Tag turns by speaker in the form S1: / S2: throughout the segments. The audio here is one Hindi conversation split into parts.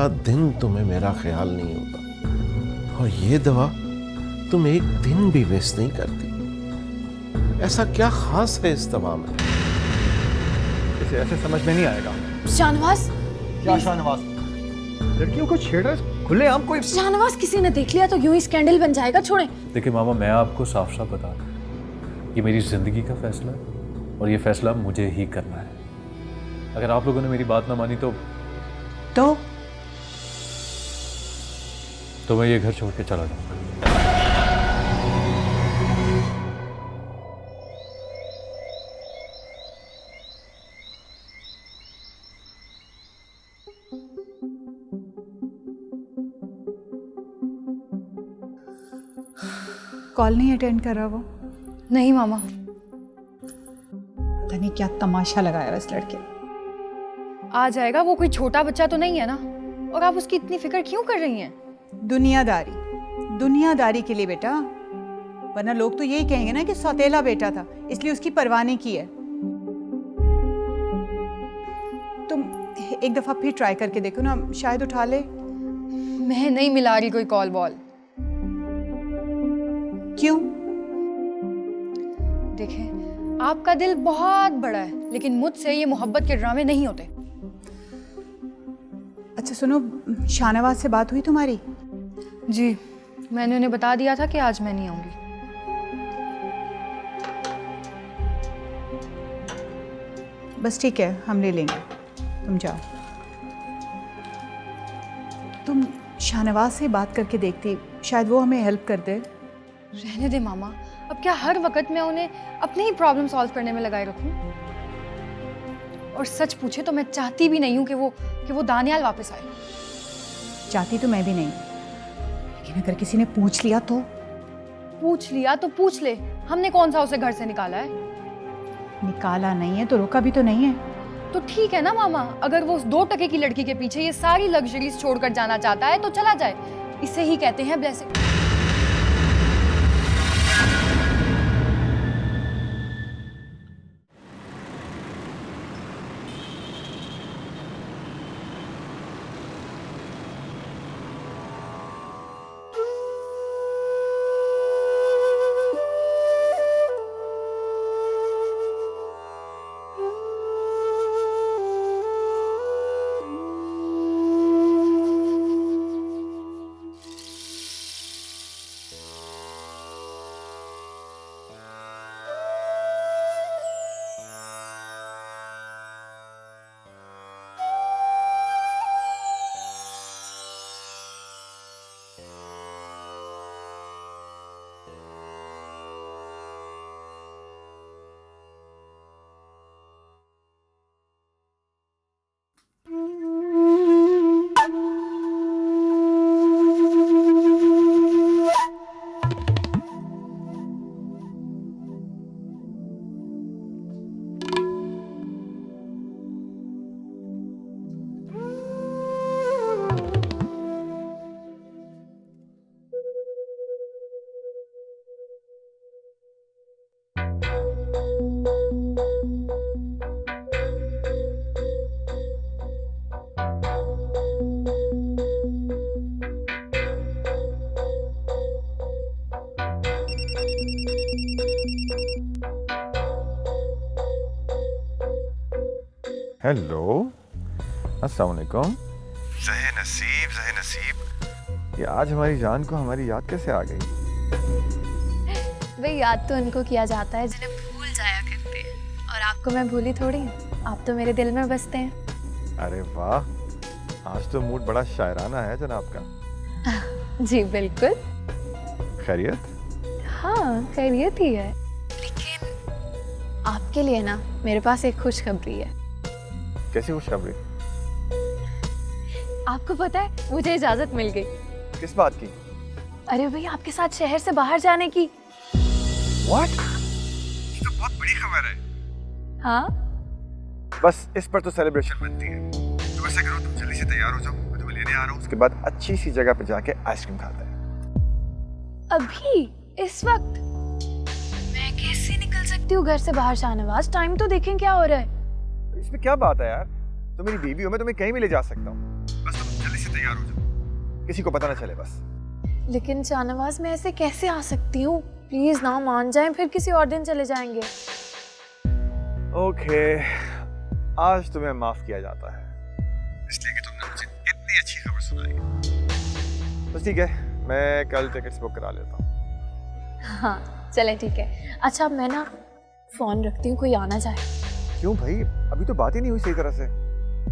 S1: पूरा दिन तुम्हें मेरा ख्याल नहीं होता, और ये दवा तुम एक दिन भी वेस्ट नहीं करती। ऐसा क्या खास है इस दवा में?
S2: इसे ऐसे समझ में नहीं आएगा।
S3: शाहनवाज,
S2: क्या शाहनवाज? लड़कियों को छेड़ रहा है खुलेआम कोई?
S3: शाहनवाज, किसी ने देख लिया तो यूं ही स्कैंडल बन जाएगा, छोड़ें।
S4: देखिए मामा, मैं आपको साफ साफ बता रहा हूं, ये मेरी जिंदगी का फैसला है और ये फैसला मुझे ही करना है। अगर आप लोगों ने मेरी बात ना मानी तो मैं ये घर छोड़ के चला जाऊंगा।
S5: कॉल नहीं अटेंड कर रहा वो?
S3: नहीं मामा।
S5: पता नहीं क्या तमाशा लगाया है इस लड़के।
S3: आ जाएगा, वो कोई छोटा बच्चा तो नहीं है ना। और आप उसकी इतनी फिक्र क्यों कर रही हैं?
S5: दुनियादारी के लिए बेटा, वरना लोग तो यही कहेंगे ना कि सौतेला बेटा था इसलिए उसकी परवाह नहीं की है। तुम एक दफा फिर ट्राई करके देखो ना, शायद उठा ले।
S3: मैं नहीं मिला रही कोई कॉल बॉल।
S5: क्यों?
S3: देखें, आपका दिल बहुत बड़ा है, लेकिन मुझसे ये मोहब्बत के ड्रामे नहीं होते।
S5: अच्छा सुनो, शाहनवाज से बात हुई तुम्हारी?
S3: जी, मैंने उन्हें बता दिया था कि आज मैं नहीं आऊंगी।
S5: बस ठीक है, हम ले लेंगे, तुम जाओ। तुम शाहनवाज से बात करके देखती, शायद वो हमें हेल्प कर दे।
S3: रहने दे मामा, अब क्या हर वक्त मैं उन्हें अपने ही प्रॉब्लम सॉल्व करने में लगाए रखूं? और सच पूछे तो मैं चाहती भी नहीं हूं कि वो दानियाल वापस आए।
S5: चाहती तो मैं भी नहीं, लेकिन अगर किसी ने पूछ लिया तो?
S3: पूछ लिया तो पूछ ले, हमने कौन सा उसे घर से निकाला है?
S5: निकाला नहीं है तो रोका भी तो नहीं है।
S3: तो ठीक है ना मामा, अगर वो उस 2 टके की लड़की के पीछे ये सारी लग्जरीज छोड़कर जाना चाहता है तो चला जाए। इसे ही कहते हैं ब्लेसिंग।
S2: हेलो, अस्सलाम वालेकुम। ज़हे नसीब, ये आज हमारी जान को हमारी याद कैसे आ गई?
S6: भाई, याद तो उनको किया जाता है जिन्हें भूल जाया करते हैं, और आपको मैं भूली थोड़ी हूँ, आप तो मेरे दिल में बसते हैं।
S2: अरे वाह, आज तो मूड बड़ा शायराना है जनाब का।
S6: जी बिल्कुल।
S2: खैरियत?
S6: हाँ, खैरियत ही है, लेकिन आपके लिए ना मेरे पास एक खुशखबरी है।
S2: कैसी खुशखबरी?
S6: आपको पता है, मुझे इजाजत मिल गई।
S2: किस बात की?
S6: अरे भाई, आपके साथ शहर से बाहर जाने की।
S2: What? ये तो बहुत बड़ी खबर है।
S6: हाँ,
S2: बस इस पर तो सेलिब्रेशन बनती है। तो ऐसा करो, तुम जल्दी से तैयार हो जाओ, मैं तुम्हें लेने आ रहा हूँ। उसके बाद अच्छी सी जगह पे जाके आइसक्रीम खाते हैं।
S6: अभी इस वक्त मैं कैसे निकल सकती हूँ घर से बाहर? शाहनवाज, टाइम तो देखें क्या हो रहा है।
S2: इसमें क्या बात है यार, तुम मेरी बीवी हो, मैं तुम्हें कहीं भी ले जा सकता हूँ। बस तुम जल्दी से तैयार हो जाओ, किसी को पता ना चले बस।
S6: लेकिन शाहनवाज मैं ऐसे कैसे आ सकती हूँ? प्लीज ना मान जाएं, फिर किसी और दिन चले जाएंगे।
S2: ओके, आज तुम्हें माफ किया जाता है इसलिए कि तुमने मुझे इतनी अच्छी खबर सुनाई। तो ठीक है, मैं कल टिकट्स बुक करा लेता हूँ।
S6: हाँ चले ठीक है। अच्छा मैं ना फोन रखती हूँ, कोई आना चाहे।
S2: क्यों भाई, अभी तो बात ही नहीं हुई सही तरह से।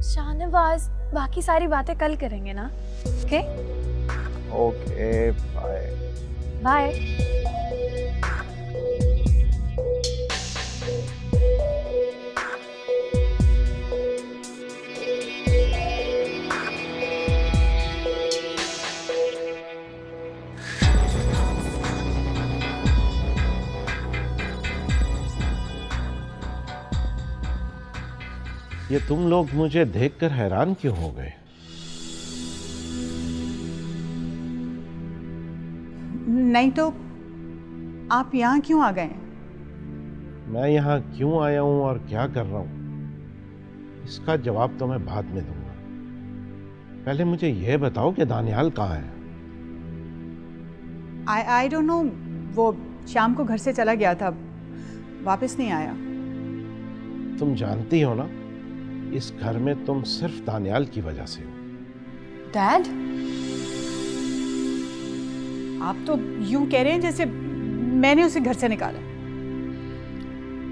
S6: शाहनवाज बाकी सारी बातें कल करेंगे ना? Okay
S2: okay bye.
S6: बाय।
S1: ये तुम लोग मुझे देखकर हैरान क्यों हो गए?
S5: नहीं तो आप यहाँ क्यों आ गए?
S1: मैं यहाँ क्यों आया हूं और क्या कर रहा हूं, इसका जवाब तो मैं बाद में दूंगा। पहले मुझे यह बताओ कि दानियाल कहाँ है?
S5: आई डोंट नो, वो शाम को घर से चला गया था, वापस नहीं आया।
S1: तुम जानती हो ना, इस घर में तुम सिर्फ दानियाल की वजह से हो।
S3: डैड,
S5: आप तो यूं कह रहे हैं जैसे मैंने उसे घर से निकाला।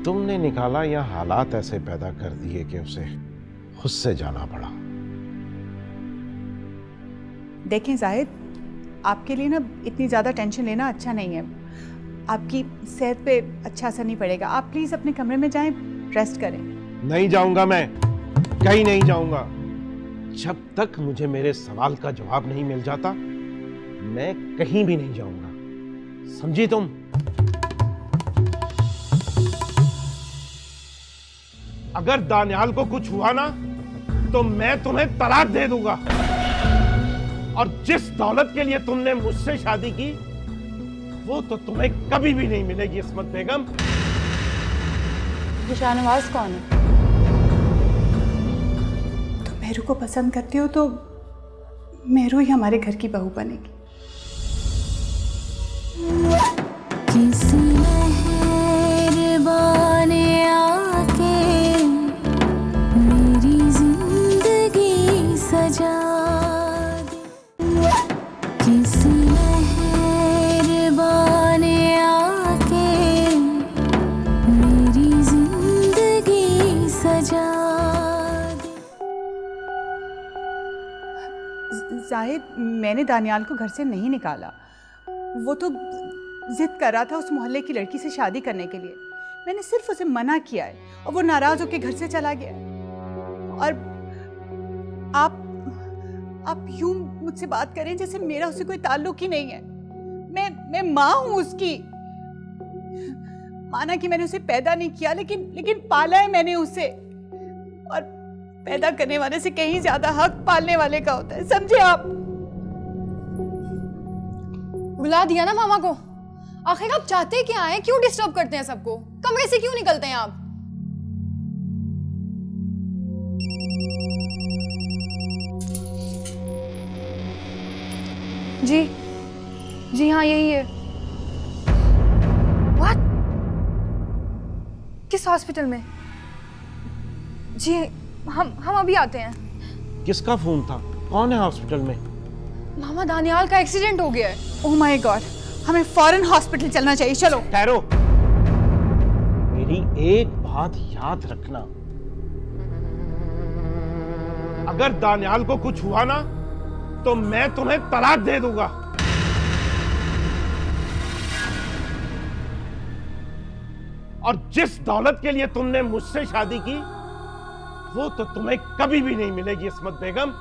S1: तुमने निकाला या हालात ऐसे पैदा कर दिए कि उसे खुद से जाना पड़ा?
S5: देखें जाहिद, आपके लिए ना इतनी ज़्यादा टेंशन लेना अच्छा नहीं है। आपकी सेहत पे अच्छा असर नहीं पड़ेगा। आप प्लीज़ अपने कमरे में जाएं, रेस्ट करें।
S1: नहीं जाऊंगा, मैं कहीं नहीं जाऊंगा। जब तक मुझे मेरे सवाल का जवाब नहीं मिल जाता, मैं कहीं भी नहीं जाऊंगा, समझी तुम? अगर दानियाल को कुछ हुआ ना, तो मैं तुम्हें तलाक दे दूंगा। और जिस दौलत के लिए तुमने मुझसे शादी की, वो तो तुम्हें कभी भी नहीं मिलेगी इस्मत बेगम।
S5: ये शाहनवाज कौन है? तुम मेरू को पसंद करते हो तो मेरू ही हमारे घर की बहू बनेगी।
S7: किसी मेहरबान आके मेरी जिंदगी सजा दे, किसी मेहरबान आके मेरी जिंदगी सजा दे।
S5: जाहिद, मैंने दानियाल को घर से नहीं निकाला। वो तो जिद कर रहा था उस मोहल्ले की लड़की से शादी करने के लिए। मैंने सिर्फ उसे मना किया है और वो नाराज होकर घर से चला गया। और आप यूं मुझसे बात करें जैसे मेरा उससे कोई ताल्लुक ही नहीं है। मैं माँ हूं उसकी। माना कि मैंने उसे पैदा नहीं किया, लेकिन पाला है मैंने उसे। और पैदा करने वाले से कहीं ज्यादा हक पालने वाले का होता है, समझे आप?
S3: बुला दिया ना मामा को। आखिर आप चाहते क्या हैं? क्यों डिस्टर्ब करते हैं सबको? कमरे से क्यों निकलते हैं आप? जी जी हाँ, यही है। व्हाट? किस हॉस्पिटल में? जी हम अभी आते हैं।
S1: किसका फोन था? कौन है हॉस्पिटल में?
S3: मामा, दानियाल का एक्सीडेंट हो गया है।
S5: ओह माय गॉड, हमें फौरन हॉस्पिटल चलना चाहिए। चलो।
S1: ठहरो, मेरी एक बात याद रखना, अगर दानियाल को कुछ हुआ ना, तो मैं तुम्हें तलाक दे दूंगा। और जिस दौलत के लिए तुमने मुझसे शादी की, वो तो तुम्हें कभी भी नहीं मिलेगी इस्मत बेगम,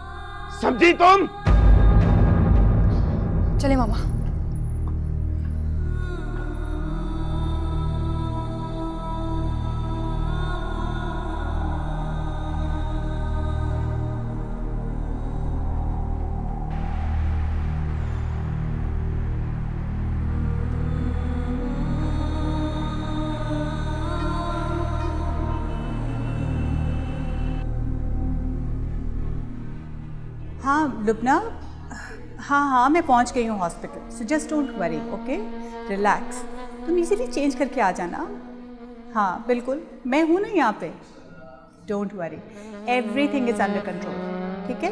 S1: समझी तुम?
S3: चले मामा।
S5: हाँ लुबना, हाँ मैं पहुंच गई हूँ hospital, so just don't worry, okay, relax. तुम इजीली चेंज करके आ जाना। हाँ बिल्कुल, मैं हूँ ना यहाँ पे, don't worry, everything is under control, ठीक है?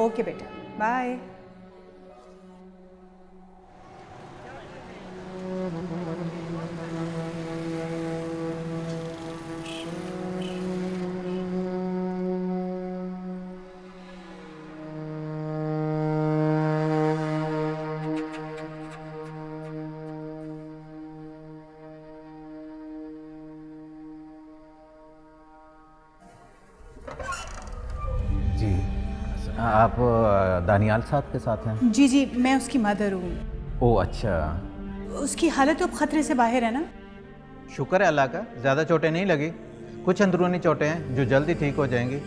S5: ओके बेटा, बाय।
S8: जी, आप दानियाल साहब के साथ हैं?
S5: जी जी, मैं उसकी मदर हूँ।
S8: ओह अच्छा।
S5: उसकी हालत अब खतरे से बाहर है ना?
S8: शुक्र है अल्लाह का, ज़्यादा चोटें नहीं लगी। कुछ अंदरूनी चोटें हैं जो जल्दी ठीक हो जाएंगी,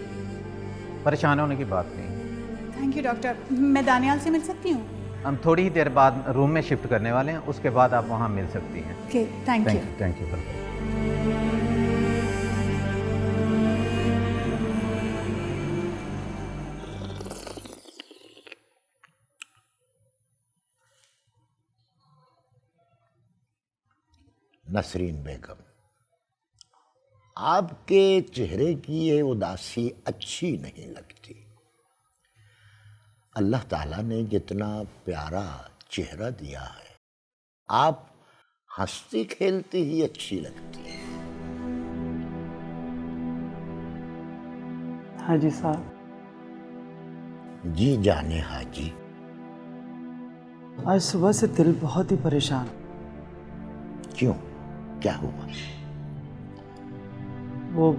S8: परेशान होने की बात नहीं।
S5: Thank you doctor. मैं दानियाल से मिल सकती हूँ?
S8: हम थोड़ी ही देर बाद रूम में शिफ्ट करने वाले हैं, उसके बाद आप वहाँ मिल सकती हैं।
S5: Okay, thank you.
S8: Thank you.
S9: Nasreen Begum, आपके चेहरे की ये उदासी अच्छी नहीं लगती। अल्लाह ताला ने जितना प्यारा चेहरा दिया है, आप हंसती खेलती ही अच्छी लगती है।
S10: हाजी साहब,
S9: जी जाने हाजी।
S10: आज सुबह से दिल बहुत ही परेशान।
S9: क्यों, क्या हुआ?
S10: वो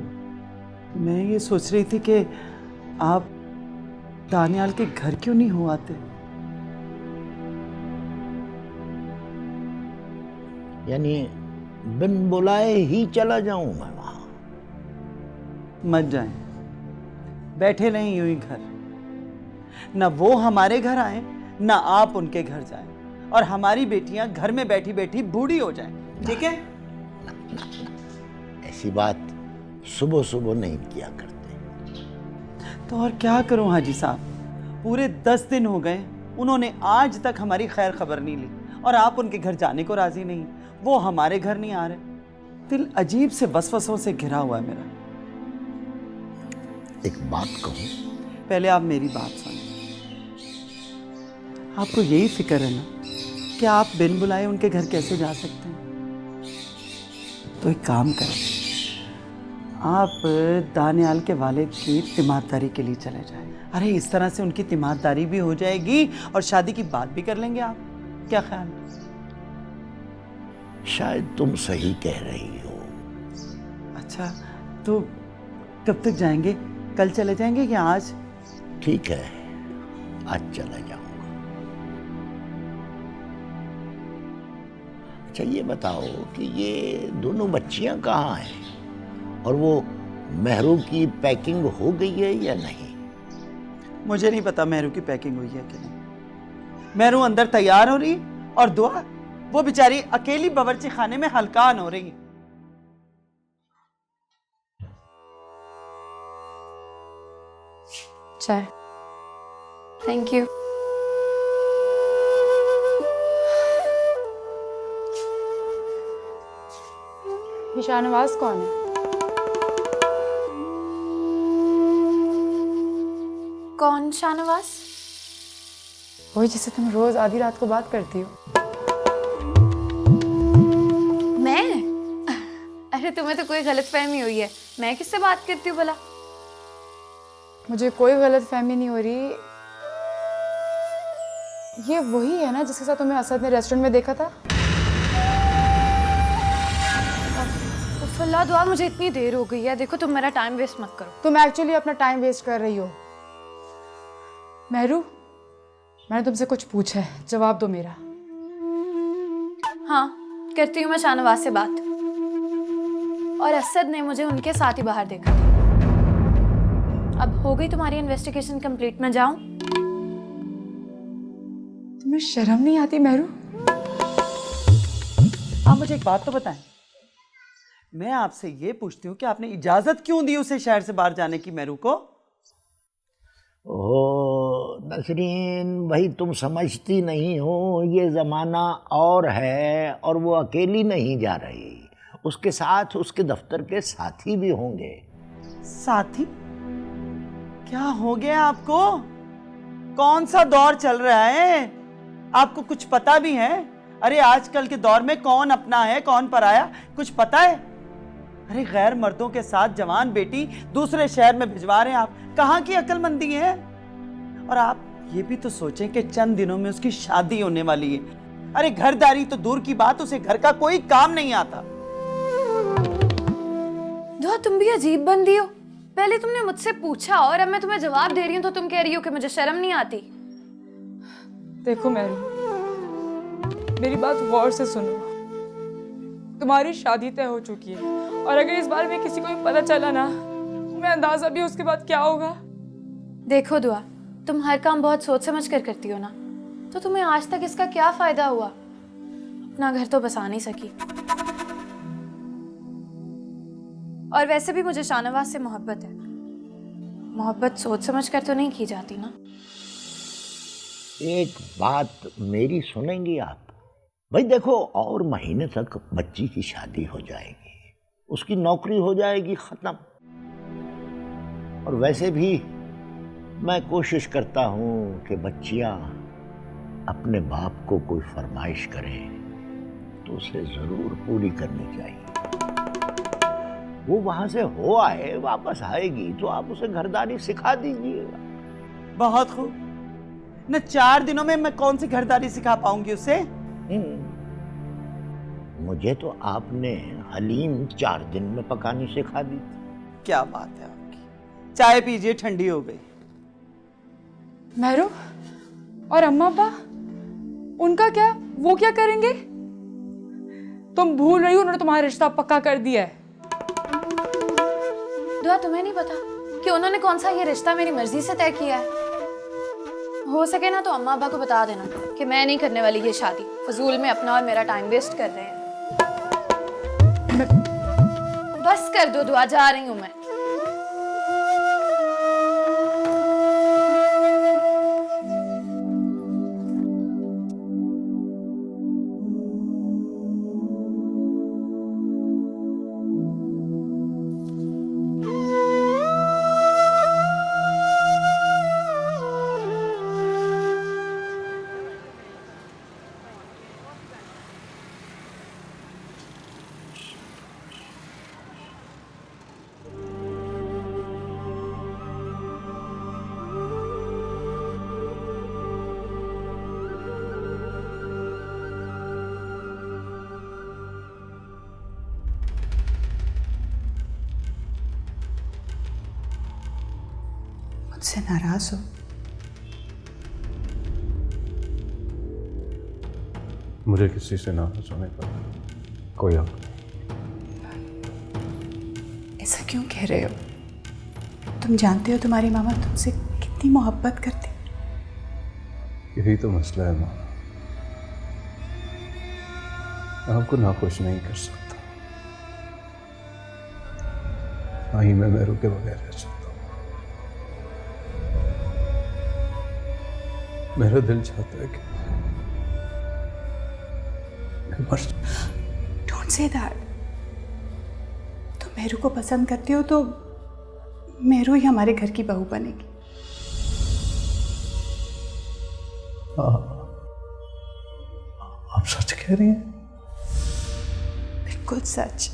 S10: मैं ये सोच रही थी कि आप दानियाल के घर क्यों नहीं हो आते?
S9: यानी बिन बुलाए ही चला जाऊं मैं वहां?
S10: मत जाएं, बैठे नहीं यूं ही घर। ना वो हमारे घर आए, ना आप उनके घर जाएं, और हमारी बेटियां घर में बैठी बैठी बूढ़ी हो जाएं, ठीक है?
S9: ऐसी बात सुबह सुबह नहीं किया करते।
S10: तो और क्या करूं हाजी साहब, पूरे 10 दिन हो गए, उन्होंने आज तक हमारी खैर खबर नहीं ली, और आप उनके घर जाने को राजी नहीं, वो हमारे घर नहीं आ रहे। दिल अजीब से वसवसों से घिरा हुआ है मेरा।
S9: एक बात कहूं?
S10: पहले आप मेरी बात सुनिए। आपको यही फिक्र है ना कि आप बिन बुलाए उनके घर कैसे जा सकते हैं? तो एक काम करें, आप दानियाल के वालिद की तिमारदारी के लिए चले जाएं। अरे इस तरह से उनकी तिमारदारी भी हो जाएगी और शादी की बात भी कर लेंगे आप। क्या ख्याल है?
S9: शायद तुम सही कह रही हो।
S10: अच्छा, तो कब तक जाएंगे? कल चले जाएंगे या आज?
S9: ठीक है, आज चला जाऊंगा। अच्छा ये बताओ कि ये दोनों बच्चियां कहाँ हैं, और वो मेहरू की पैकिंग हो गई है या नहीं?
S10: मुझे नहीं पता मेहरू की पैकिंग हुई है कि नहीं। मेहरू अंदर तैयार हो रही, और दुआ, वो बेचारी अकेली बावर्ची खाने में हलकान हो रही है।
S6: चाय। Thank you.
S3: ये शाहनवाज कौन है?
S6: कौन शाहनवाज?
S3: वही जिससे तुम रोज आधी रात को बात करती हो।
S6: मैं? अरे तुम्हें तो कोई गलतफहमी हुई है, मैं किससे बात करती हूँ भला?
S3: मुझे कोई गलतफहमी नहीं हो रही। ये वही है ना जिसके साथ तुम्हें असद ने रेस्टोरेंट में देखा था?
S6: फुल्ला दुआ, मुझे इतनी देर हो गई है, देखो तुम मेरा टाइम वेस्ट मत करो।
S3: तुम एक्चुअली अपना टाइम वेस्ट कर रही हो। मेहरू, मैंने तुमसे कुछ पूछा है, जवाब दो मेरा।
S6: हाँ, करती हूँ मैं शाहनवाज से बात। और असद ने मुझे उनके साथ ही बाहर देखा था। अब हो गई तुम्हारी इन्वेस्टिगेशन कंप्लीट, मैं जाऊं?
S3: तुम्हें शर्म नहीं आती मेहरू?
S10: आप मुझे एक बात तो बताएं, मैं आपसे ये पूछती हूँ कि आपने इजाजत क्यों दी उसे शहर से बाहर जाने की मेहरू को?
S9: ओ नसरीन, भाई तुम समझती नहीं हो, ये ज़माना और है, और वो अकेली नहीं जा रही, उसके साथ उसके दफ्तर के साथी भी होंगे।
S10: साथी? क्या हो गया आपको? कौन सा दौर चल रहा है? आपको कुछ पता भी है? अरे आजकल के दौर में कौन अपना है कौन पराया, कुछ पता है? अरे गैर मर्दों के साथ जवान बेटी दूसरे शहर में भिजवा रहे हैं आप, कहाँ की अक्लमंदी है? और आप ये भी तो सोचें कि चंद दिनों में उसकी शादी होने वाली है। अरे घरदारी तो दूर की बात, उसे घर का कोई काम नहीं आता।
S6: दुआ, तुम भी अजीब बंदी हो। पहले तुमने मुझसे पूछा और अब मैं तुम्हें जवाब दे रही हूँ तो तुम कह रही हो कि मुझे शर्म नहीं आती।
S11: देखो मेरू, मेरी बात गौर से सुनो। तुम्हारी शादी तय हो चुकी है और अगर इस बारे में किसी को भी पता चला ना, तुम्हें अंदाजा भी उसके बाद क्या होगा।
S6: देखो दुआ, तुम हर काम बहुत सोच समझ कर करती हो ना, तो तुम्हें आज तक इसका क्या फायदा हुआ? अपना घर तो बसा नहीं सकी। और वैसे भी मुझे शाहनवाज से मोहब्बत है। मोहब्बत सोच समझ कर तो नहीं की जाती ना।
S9: एक बात मेरी सुनेंगी आप? भाई देखो, और महीने तक बच्ची की शादी हो जाएगी, उसकी नौकरी हो जाएगी खत्म। और वैसे भी मैं कोशिश करता हूं कि बच्चियां अपने बाप को कोई फरमाइश करें तो उसे जरूर पूरी करनी चाहिए। वो वहां से हो आए, वापस आएगी तो आप उसे घरदारी सिखा दीजिएगा।
S10: बहुत खूब। न 4 दिनों में मैं कौन सी घरदारी सिखा पाऊंगी उसे?
S9: मुझे तो आपने हलीम 4 दिन में पकानी सिखा दी थी।
S10: क्या बात है आपकी। चाय पीजिए, ठंडी हो गई।
S11: मेरू और अम्मा अब्बा, उनका क्या? वो क्या करेंगे? तुम भूल रही हो, उन्होंने तुम्हारा रिश्ता पक्का कर दिया है।
S6: दुआ, तुम्हें नहीं पता कि उन्होंने कौन सा ये रिश्ता मेरी मर्जी से तय किया है? हो सके ना तो अम्मा अब्बा को बता देना कि मैं नहीं करने वाली ये शादी। फजूल में अपना और मेरा टाइम वेस्ट कर रहे हैं। बस कर दो दुआ, जा रही हूं मैं।
S5: मुझसे नाराज हो?
S4: मुझे किसी से नाराज होने का कोई हक नहीं।
S5: ऐसा क्यों कह रहे हो? तुम जानते हो तुम्हारी मामा तुमसे कितनी मोहब्बत करती।
S4: यही तो मसला है माँ, मैं आपको नाखुश नहीं कर सकता, ना ही मैं मेरू के बगैर रह सकता हूँ। मेरा दिल चाहता है कि मैं मर जाऊं।
S5: Don't say that. तुम मेरू को पसंद करते हो तो मेरू ही हमारे घर की बहू बनेगी।
S4: आप सच कह रही हैं?
S5: बिल्कुल सच।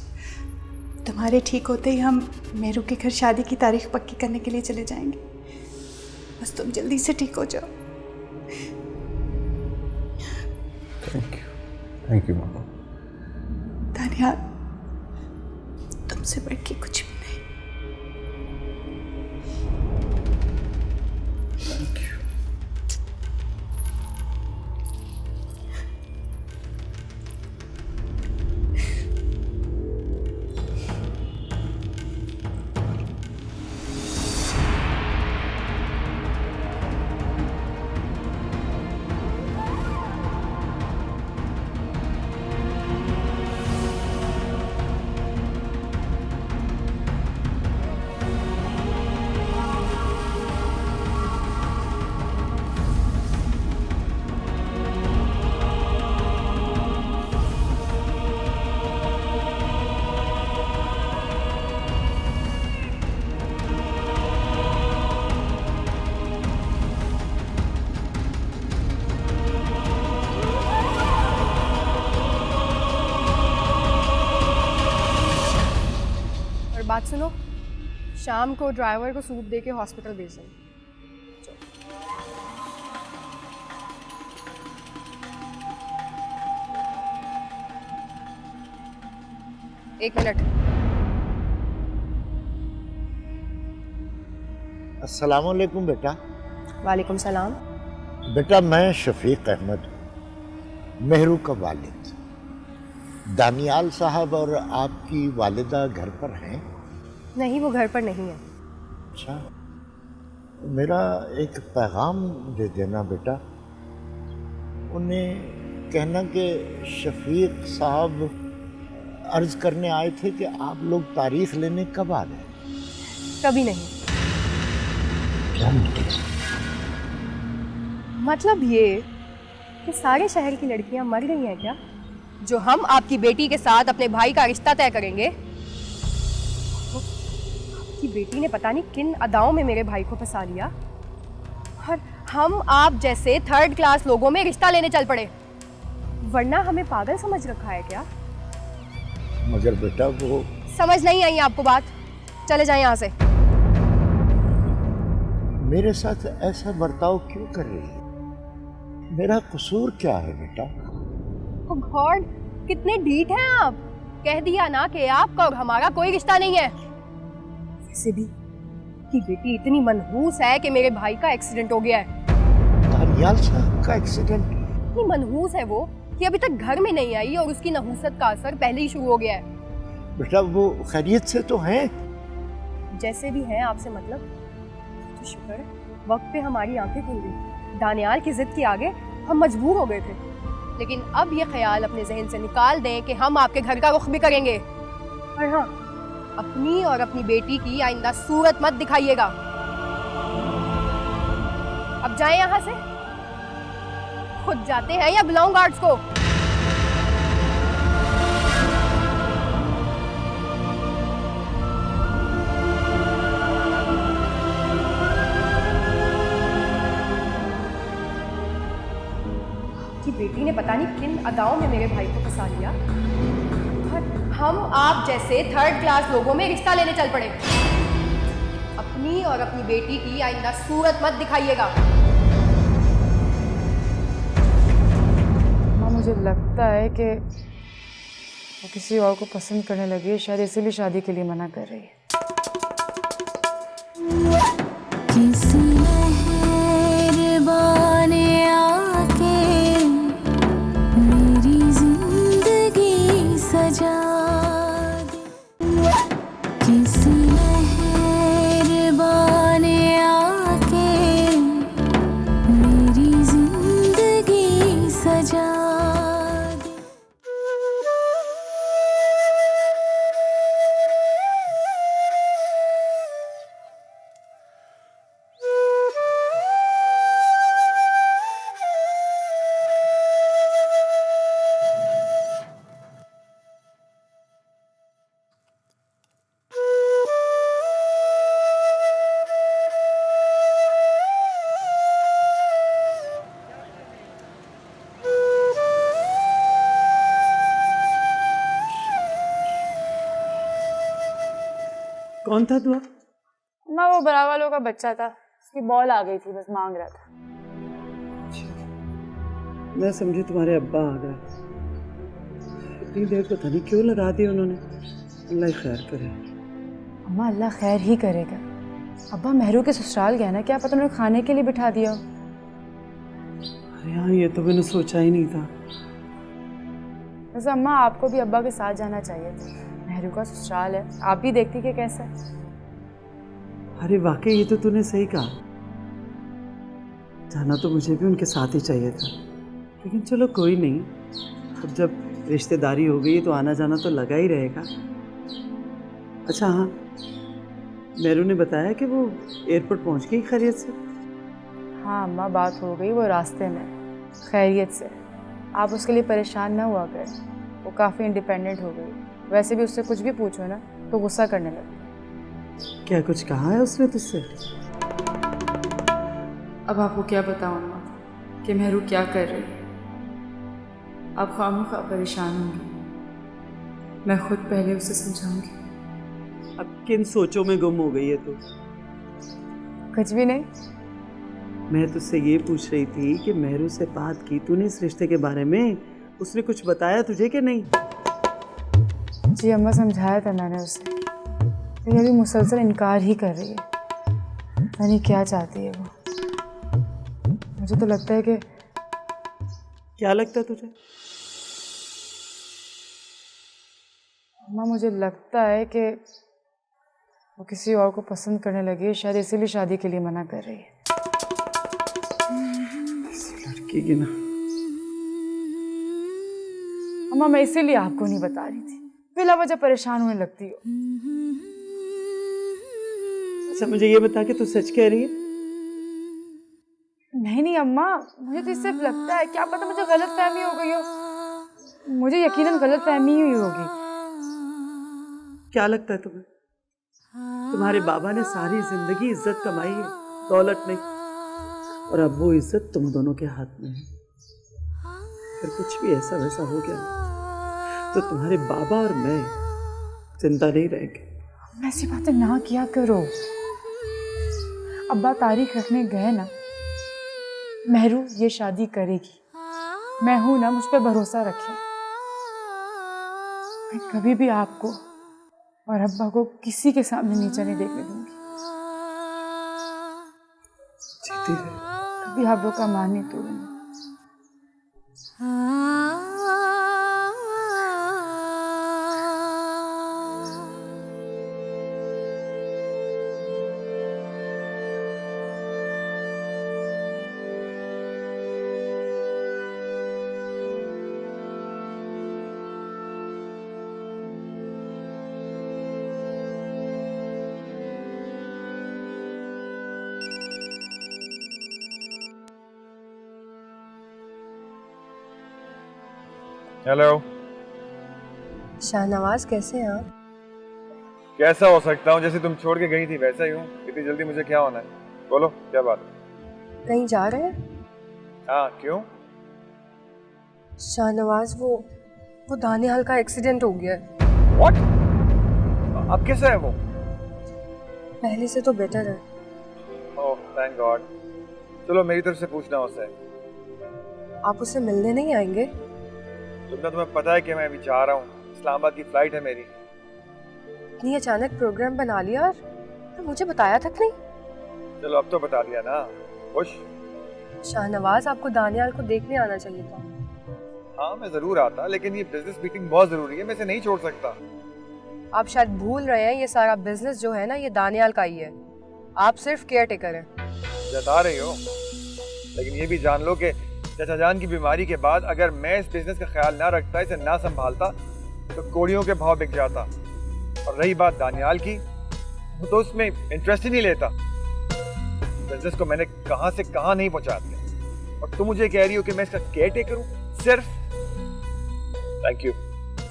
S5: तुम्हारे ठीक होते ही हम मेरू के घर शादी की तारीख पक्की करने के लिए चले जाएंगे। बस तुम जल्दी से ठीक हो जाओ।
S4: थैंक यू मामा।
S5: दानियाल, तुमसे बढ़ के कुछ भी नहीं।
S4: Thank you.
S3: बात सुनो, शाम को ड्राइवर को सूप दे के हॉस्पिटल भेज दें। एक मिनट।
S9: अस्सलाम वालेकुम बेटा।
S3: वालेकुम सलाम।
S9: बेटा मैं शफीक अहमद, मेहरू का वालिद। दानियाल साहब और आपकी वालिदा घर पर हैं?
S3: नहीं, वो घर पर नहीं है।
S9: अच्छा, मेरा एक पैगाम दे देना बेटा। उन्हें कहना कि शफीक साहब अर्ज करने आए थे कि आप लोग तारीख लेने कब आ रहे हैं?
S3: कभी नहीं।
S9: क्या मतलब?
S3: मतलब ये कि सारे शहर की लड़कियां मर गई हैं क्या, जो हम आपकी बेटी के साथ अपने भाई का रिश्ता तय करेंगे? आपकी बेटी ने पता नहीं किन अदाओं में मेरे भाई को फंसा लिया और हम आप जैसे थर्ड क्लास लोगों में रिश्ता लेने चल पड़े, वरना हमें पागल समझ रखा है क्या?
S9: मगर बेटा वो
S3: समझ नहीं आई आपको बात? चले जाएं यहाँ से।
S9: मेरे साथ ऐसा बर्ताव क्यों कर रही है? मेरा कसूर क्या है बेटा?
S3: Oh God, कितने ढीठ हैं आप। कह दिया ना कि आपका और हमारा कोई रिश्ता नहीं है। वैसे भी कि बेटी इतनी मनहूस है कि मेरे भाई का एक्सीडेंट हो गया है।
S9: दानियाल साहब का एक्सीडेंट?
S3: इतनी मनहूस है वो कि अभी तक घर में नहीं आई और उसकी नहूसत का असर पहले ही शुरू हो गया है।
S9: बेटा वो खैरियत से तो हैं?
S3: जैसे भी हैं आपसे मतलब? तो शुक्र है वक्त पे हमारी आंखें खुल गई। दानियाल की जिद के आगे हम मजबूर हो गए थे, लेकिन अब ये ख्याल अपने जहन से निकाल दें कि हम आपके घर का रुख भी करेंगे। और हाँ, अपनी और अपनी बेटी की आइंदा सूरत मत दिखाइएगा। अब जाएं यहाँ से। खुद जाते हैं या बुलाऊं गार्ड्स को? कि बेटी ने पता नहीं किन अदाओं में मेरे भाई को फंसा लिया और हम आप जैसे थर्ड क्लास लोगों में रिश्ता लेने चल पड़े। अपनी और अपनी बेटी की आइंदा सूरत मत दिखाइएगा।
S11: मुझे लगता है कि वो किसी और को पसंद करने लगी है, शायद इसीलिए शादी के लिए मना कर रही है।
S7: किसी मेहरबान आके मेरी जिंदगी सजा दे। किसी मेहरबान आके मेरी जिंदगी सजा।
S10: कौन था दुआ?
S11: माँ वो बड़ा वालों का बच्चा था, उसकी बॉल आ गई थी, बस मांग रहा था।
S10: मैं समझी तुम्हारे अब्बा आ गए। इतनी देर पता नहीं क्यों लगा दी उन्होंने। अल्लाह खैर करे।
S11: अम्मा अल्लाह खैर ही करेगा। अब्बा मेहरू के ससुराल गया ना, क्या पता उन्होंने खाने के लिए बिठा दिया हो।
S10: अरे हाँ, ये तो मैंने सोचा ही नहीं था।
S11: वैसे अम्मा आपको भी अब्बा के साथ जाना चाहिए था, मेहरू का ससुराल है, आप भी देखती कि कैसा है।
S10: अरे वाकई ये तो तूने सही कहा, जाना तो मुझे भी उनके साथ ही चाहिए था, लेकिन चलो कोई नहीं। अब जब रिश्तेदारी हो गई तो आना जाना तो लगा ही रहेगा। अच्छा हाँ, मेरू ने बताया कि वो एयरपोर्ट पहुंच गई खैरियत से?
S11: हाँ अम्मा, बात हो गई, वो रास्ते में खैरियत से। आप उसके लिए परेशान ना हुआ करें, वो काफ़ी इंडिपेंडेंट हो गई। वैसे भी उससे कुछ भी पूछो ना तो गुस्सा करने लगती।
S10: क्या कुछ कहा है उसने तुझसे?
S11: अब आपको क्या बताऊँ अम्मा कि मेहरू क्या कर रही है। आप खामखा परेशान होंगी, मैं खुद पहले उसे समझाऊंगी।
S10: अब किन सोचों में गुम हो गई है तू?
S11: कुछ भी नहीं।
S10: मैं तुझसे ये पूछ रही थी कि मेहरू से बात की तूने इस रिश्ते के बारे में? उसने कुछ बताया तुझे कि नहीं?
S11: जी अम्मा, समझाया था मैंने उसे, लेकिन अभी मुसलसल इनकार ही कर रही है। पता नहीं क्या चाहती है वो। मुझे तो लगता है कि
S10: क्या लगता है तुझे?
S11: अम्मा, मुझे लगता है कि वो किसी और को पसंद करने लगी है, शायद इसीलिए शादी के लिए मना कर रही है।
S10: लड़की की ना।
S11: अम्मा, मैं इसीलिए आपको नहीं बता रही थी, बिला वजह परेशान होने लगती हो।
S10: अच्छा मुझे ये बता कि तू सच कह रही है?
S11: नहीं नहीं अम्मा, मुझे तो सिर्फ लगता है, क्या पता मुझे गलत फहमी हो गई हो। मुझे यकीनन गलत फहमी हुई होगी।
S10: क्या लगता है तुम्हें? तुम्हारे बाबा ने सारी जिंदगी इज्जत कमाई है, दौलत नहीं, और अब वो इज्जत तुम दोनों के हाथ में है। फिर कुछ भी ऐसा वैसा हो गया तो तुम्हारे बाबा और मैं जिंदा नहीं रहेंगे।
S11: ऐसी बातें ना किया करो। अब्बा तारीख रखने गए ना, मेहरू ये शादी करेगी, मैं हूं ना, मुझ पर भरोसा रखें। मैं कभी भी आपको और अब्बा को किसी के सामने नीचा नहीं देखने दूंगी।
S10: जीती रहे।
S11: कभी आप लोग का मान नहीं तोड़ूंगी।
S2: हेलो।
S3: शाहनवाज, कैसे हैं आप?
S2: कैसा हो सकता हूँ? जैसे तुम छोड़ के गई थी वैसा ही हूँ। इतनी जल्दी मुझे क्या होना है? बोलो क्या बात है?
S3: कहीं जा रहे हैं?
S2: हाँ, क्यों?
S3: शाहनवाज, वो दानियाल का एक्सीडेंट हो गया है।
S2: What? अब कैसा है वो?
S3: पहले से तो बेटर है।
S2: Oh thank God. चलो मेरी तरफ से पूछना उससे।
S3: आप उससे मिलने नहीं आएंगे?
S2: तुम्हें पता है कि मैं अभी जा रहा हूँ, इस्लामाबाद की फ्लाइट है मेरी।
S3: इतनी अचानक प्रोग्राम बना लिया और तो मुझे बताया तक नहीं।
S2: चलो अब तो बता दिया ना। खुश?
S3: शाहनवाज, आपको दानियाल को देखने आना चाहिए था।
S2: हाँ मैं जरूर आता, लेकिन ये बिजनेस मीटिंग बहुत जरूरी है, मैं इसे नहीं छोड़ सकता।
S3: आप शायद भूल रहे हैं, ये सारा बिजनेस जो है ना, ये दानियाल का ही है। आप सिर्फ केयर टेकर हैं।
S2: जता रही हो, लेकिन ये भी जान लो कि चाचा जान की बीमारी के बाद अगर मैं इस बिजनेस का ख्याल ना रखता, इसे ना संभालता, तो कोड़ियों के भाव बिक जाता। और रही बात दानियाल की, वो तो उसमें इंटरेस्ट ही नहीं लेता। बिजनेस को मैंने कहां से कहां नहीं पहुंचा दिया, और तुम मुझे कह रही हो कि मैं इसका केयर टेकर हूं सिर्फ। Thank you.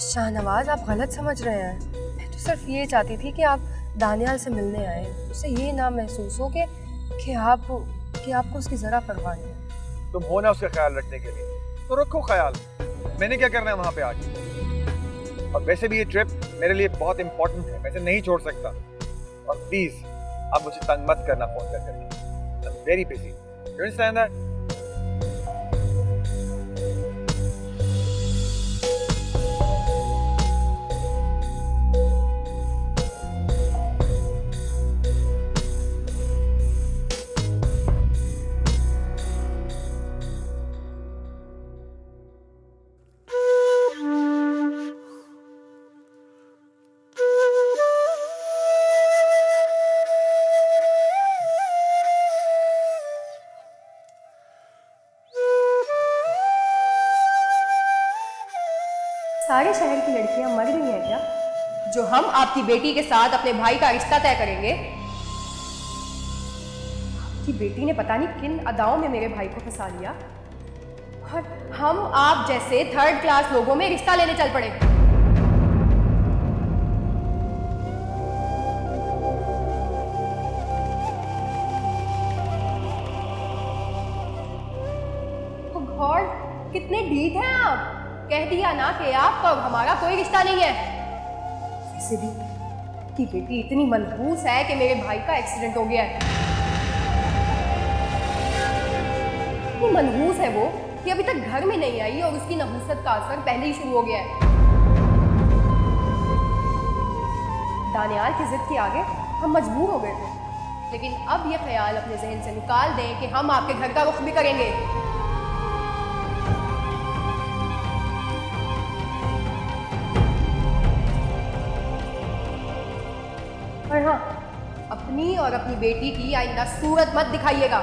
S3: शाहनवाज, आप गलत समझ रहे हैं। मैं तो सिर्फ ये चाहती थी कि आप दानियाल से मिलने आए, उसे ये ना महसूस हो कि आपको उसकी जरा परवाह नहीं है।
S2: तुम हो ना उसका ख्याल रखने के लिए, तो रखो ख्याल। मैंने क्या करना है वहां पे आके? और वैसे भी ये ट्रिप मेरे लिए बहुत इंपॉर्टेंट है, मैं इसे नहीं छोड़ सकता। और प्लीज आप मुझे तंग मत करना फोन करके। I am very busy, you understand that?
S3: सारे शहर की लड़कियां मर गई हैं क्या, जो हम आपकी बेटी के साथ अपने भाई का रिश्ता तय करेंगे? आपकी बेटी ने पता नहीं किन अदाओं में मेरे भाई को फंसा लिया, और हम आप जैसे थर्ड क्लास लोगों में रिश्ता लेने चल पड़े। तो गॉड, कितने ढीठ हैं आप। कह दिया ना कि आपका और हमारा कोई रिश्ता नहीं है। आपकी बेटी इतनी मनहूस है कि मेरे भाई का एक्सीडेंट हो गया है। इतनी मनहूस है वो कि अभी तक घर में नहीं आई और उसकी नहुसत का असर पहले ही शुरू हो गया है। दानियाल की जिद के आगे हम मजबूर हो गए थे, लेकिन अब ये ख्याल अपने जहन से निकाल दें कि हम आपके घर का रुख भी करेंगे। और हाँ, अपनी और अपनी बेटी की आइंदा सूरत मत दिखाइएगा।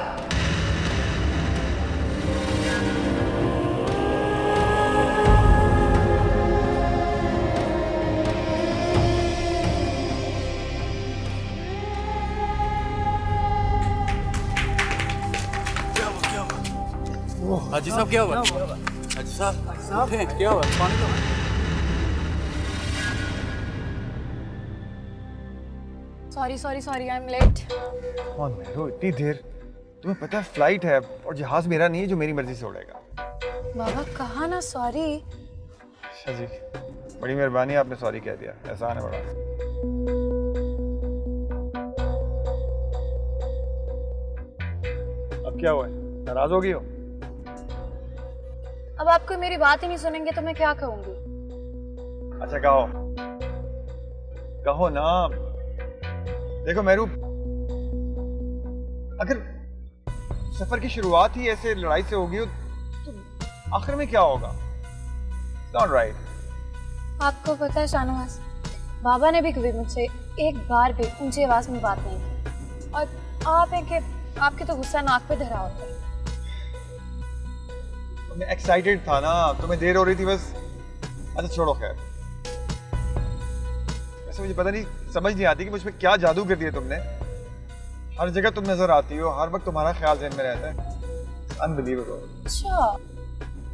S4: हाजी साहब क्या हुआ? हाजी साहब क्या हुआ? पानी दो।
S6: Sorry I am late.
S2: कौन मेरो इतनी देर? तुम्हें पता है फ्लाइट है और जहाज मेरा नहीं है जो मेरी मर्जी से उड़ेगा।
S6: बाबा कहा ना सॉरी।
S2: अच्छा जी, बड़ी मेहरबानी, आपने सॉरी कह दिया, एहसान है बड़ा। अब क्या हुआ है, नाराज हो गई हो?
S6: अब आपको मेरी बात ही नहीं सुनेंगे तो मैं क्या कहूँगी?
S2: अच्छा कहो, कहो ना। देखो मेरू, अगर सफर की शुरुआत ही ऐसे लड़ाई से होगी तो आखिर में क्या होगा? Not right.
S6: आपको पता है शाहनवाज, बाबा ने भी कभी मुझसे एक बार भी ऊंची आवाज में बात नहीं की, और आप हैं कि आपके तो गुस्सा नाक पे धरा होता है।
S2: मैं एक्साइटेड था ना, तुम्हें देर हो रही थी बस। अच्छा छोड़ो, खैर वैसे मुझे पता नहीं, समझ नहीं आती कि मुझ पे क्या जादू कर दिया तुमने। हर जगह तुम नजर आती हो, हर वक्त तुम्हारा ख्याल ज़हन में रहता है। अनबिलीवेबल।
S6: अच्छा,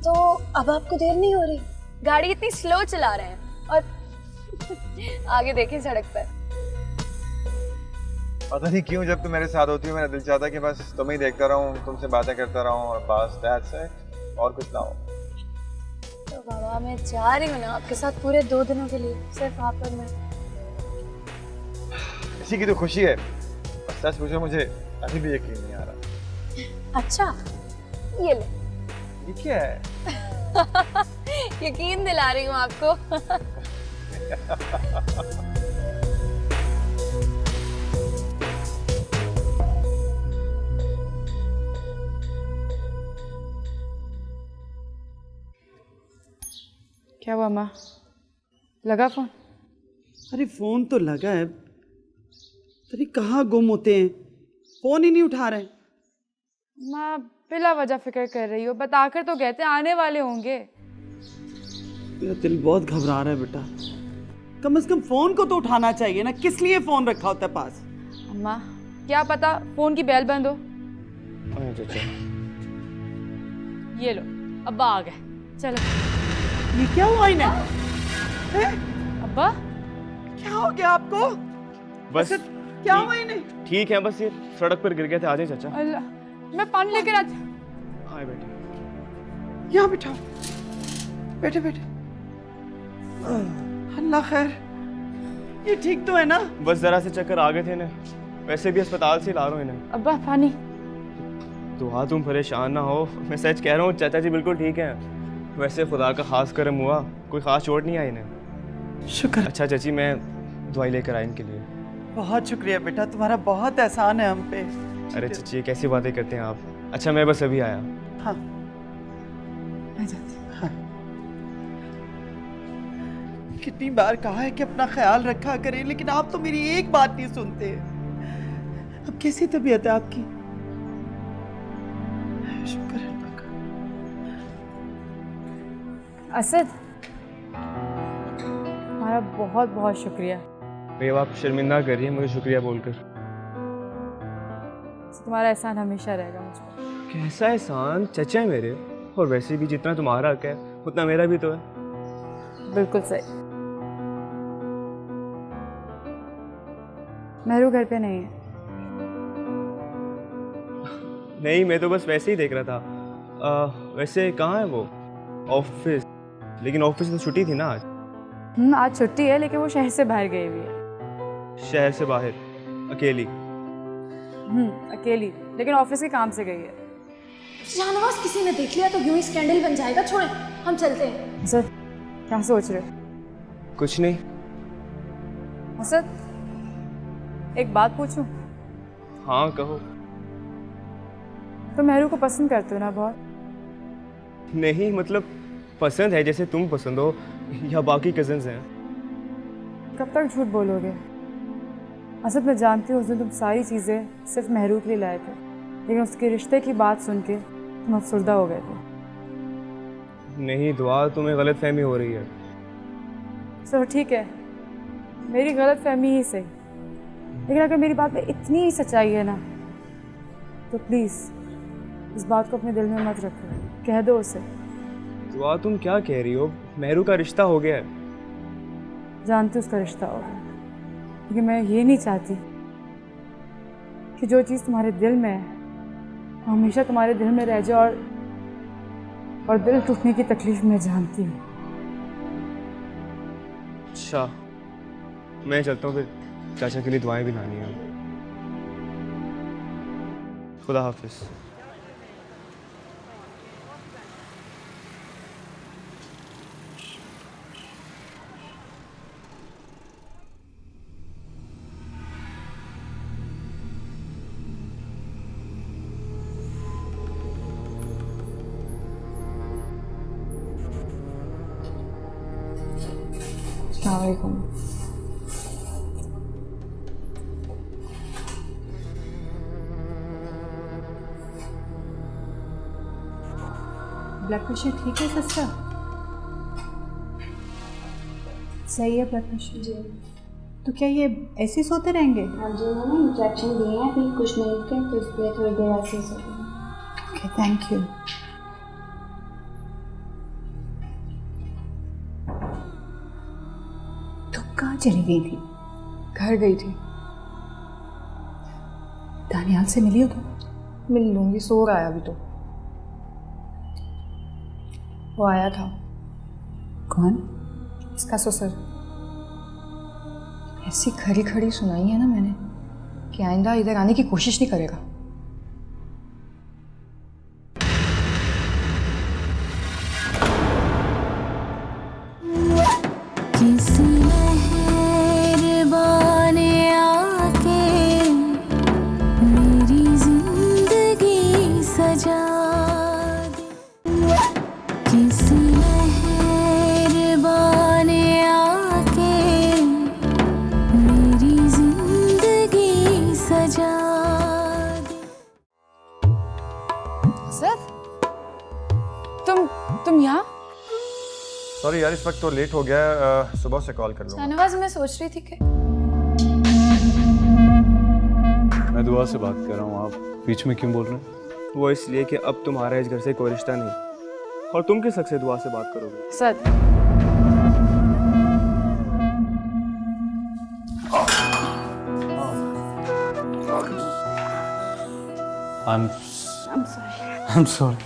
S6: तो अब आपको देर नहीं हो रही? गाड़ी इतनी स्लो चला रहे हैं और आगे देखें सड़क पर।
S2: पता नहीं क्यों जब तुम मेरे साथ होती हो मेरा दिल चाहता है कि बस तुम्हें ही देखता रहूं, तुमसे बातें करता रहूं और बस दैट्स इट, और कुछ ना हो।
S6: तो बाबा मैं जा रही हूँ ना आपके साथ पूरे 2 दिनों के लिए, सिर्फ आप और मैं।
S2: इसी की तो खुशी है। सच पूछो, मुझे अभी भी यकीन नहीं आ रहा।
S6: अच्छा ये ले।
S2: ये क्या है?
S6: यकीन दिला रही हूँ आपको।
S11: क्या हुआ माँ, लगा फोन?
S10: अरे फ़ोन तो लगा है, अरे कहाँ गुम होते हैं, फ़ोन ही नहीं उठा रहे।
S11: माँ बिला वजह फिक्र कर रही हो, बताकर तो कहते आने वाले होंगे।
S10: मेरा दिल बहुत घबरा रहा है बेटा, कम से कम फ़ोन को तो उठाना चाहिए ना, किस लिए फ़ोन रखा होता है पास?
S11: अम्मा क्या पता फ़ोन की बेल बंद हो। ये लो अब्बा आ गए, चलो।
S10: ये क्या हुआ इन्हें?
S11: अब्बा
S10: क्या हो गया आपको?
S12: बस
S10: क्या हुआ इन्हें?
S12: ठीक है, बस ये सड़क पर गिर गए थे। आ जाए चाचा।
S11: अल्लाह, मैं पानी लेकर आती।
S12: आए बेटे।
S10: यहाँ बिठाओ, बैठे बैठे। अल्लाह खैर, ये ठीक तो है ना?
S12: बस जरा से चक्कर आ गए थे ना, वैसे भी अस्पताल से ला रहा हूँ इन्हें।
S11: अब्बा पानी।
S12: तो हाँ तुम परेशान ना हो, मैं सच कह रहा हूँ, चाचा जी बिल्कुल ठीक हैं। वैसे खुदा का खास करम हुआ, कोई खास चोट नहीं आई इन्हें।
S10: शुक्र।
S12: अच्छा चाची, मैं दवाई लेकर आया इनके लिए।
S10: बहुत शुक्रिया बेटा, तुम्हारा बहुत एहसान है हम पे।
S12: अरे चाची कैसी बातें करते हैं आप। अच्छा मैं बस अभी आया।
S10: हाँ मैं जाती हूँ। हाँ। कितनी बार कहा है कि अपना ख्याल रखा करें, लेकिन आप तो मेरी एक बात नहीं सुनते। अब कैसी तबीयत है आपकी? शुक्र है अल्लाह का।
S11: असद हमारा बहुत बहुत शुक्रिया।
S12: भैया आप शर्मिंदा कर रही हैं मुझे शुक्रिया बोलकर।
S11: तुम्हारा एहसान हमेशा रहेगा मुझ पर।
S12: कैसा एहसान? चचा है मेरे, और वैसे भी जितना तुम्हारा हक है उतना मेरा भी तो है।
S11: बिल्कुल सही। मेरू घर पे नहीं है।
S12: नहीं, मैं तो बस वैसे ही देख रहा था। वैसे कहाँ है वो? ऑफिस? लेकिन ऑफिस तो छुट्टी थी ना आज।
S11: आज छुट्टी है, लेकिन वो शहर से बाहर गई हुई है।
S12: शहर से बाहर अकेली।
S11: अकेली, लेकिन ऑफिस के काम से गई है।
S6: शाहनवाज किसी ने देख लिया तो यूं ही स्कैंडल बन जाएगा। छोड़ें, हम चलते हैं।
S11: सर क्या सोच रहे हो?
S12: कुछ नहीं।
S11: सर एक बात पूछूं?
S12: हाँ कहो।
S11: तो मेहरू को पसंद करते हो ना बहुत?
S12: नहीं मतलब पसंद है, जैसे तुम पसंद हो या बाकी कजन्स हैं।
S11: कब तक झूठ बोलोगे? असद मैं जानती हूँ उस दिन तुम सारी चीज़ें सिर्फ मेहरू के लिए लाए थे, लेकिन उसके रिश्ते की बात सुन के तुम अफसरदा हो गए थे।
S12: नहीं दुआ, तुम्हें गलत फहमी हो रही है।
S11: चलो ठीक है, मेरी गलत फहमी ही सही, लेकिन अगर मेरी बात में इतनी ही सच्चाई है ना तो प्लीज़ इस बात को अपने दिल में मत रखो, कह दो उसे।
S12: दुआ तुम क्या कह रही हो? मेहरू का रिश्ता हो गया है।
S11: जानती हूँ उसका रिश्ता हो गया, लेकिन मैं ये नहीं चाहती कि जो चीज़ तुम्हारे दिल में है वो हमेशा तुम्हारे दिल में रह जाए, और दिल टूटने की तकलीफ मैं जानती हूँ।
S12: अच्छा मैं चलता हूँ, फिर चाचा के लिए दुआएं भी लानी है। खुदा हाफिज।
S11: अस्सलामुअलैकुम।
S5: ब्लड प्रेशर ठीक है सस्ता? सही है ब्लड प्रेशर? जी। तो क्या ये ऐसे ही सोते रहेंगे?
S7: हाँ जी, उन्होंने इंजेक्शन दिए हैं अभी कुछ मिनट के, तो इसलिए थोड़ी देर ऐसे ही सोते हैं।
S5: Okay thank you. तो कहाँ चली गई थी?
S11: घर गई थी।
S5: दानियाल से मिली हो तुम?
S11: मिल लूँगी, सो रहा है अभी तो। वो आया था।
S5: कौन?
S11: इसका ससुर।
S3: ऐसी खड़ी खड़ी सुनाई है ना मैंने कि आइंदा इधर आने की कोशिश नहीं करेगा।
S7: किसी मेहरबान आके मेरी जिंदगी सजा दे, किसी मेहरबान आके मेरी जिंदगी सजा दे।
S11: सर तुम यहाँ?
S2: सॉरी यार, इस वक्त तो लेट हो गया है, सुबह से कॉल कर लूँगा।
S6: शाहनवाज मैं सोच रही थी कि
S4: मैं दुआ से बात कर रहा हूँ, आप बीच में क्यों बोल रहे हैं?
S12: वो इसलिए कि अब तुम्हारा इस घर से कोई रिश्ता नहीं, और तुम किस हक से दुआ से बात करोगे?
S11: Sir
S4: I'm sorry.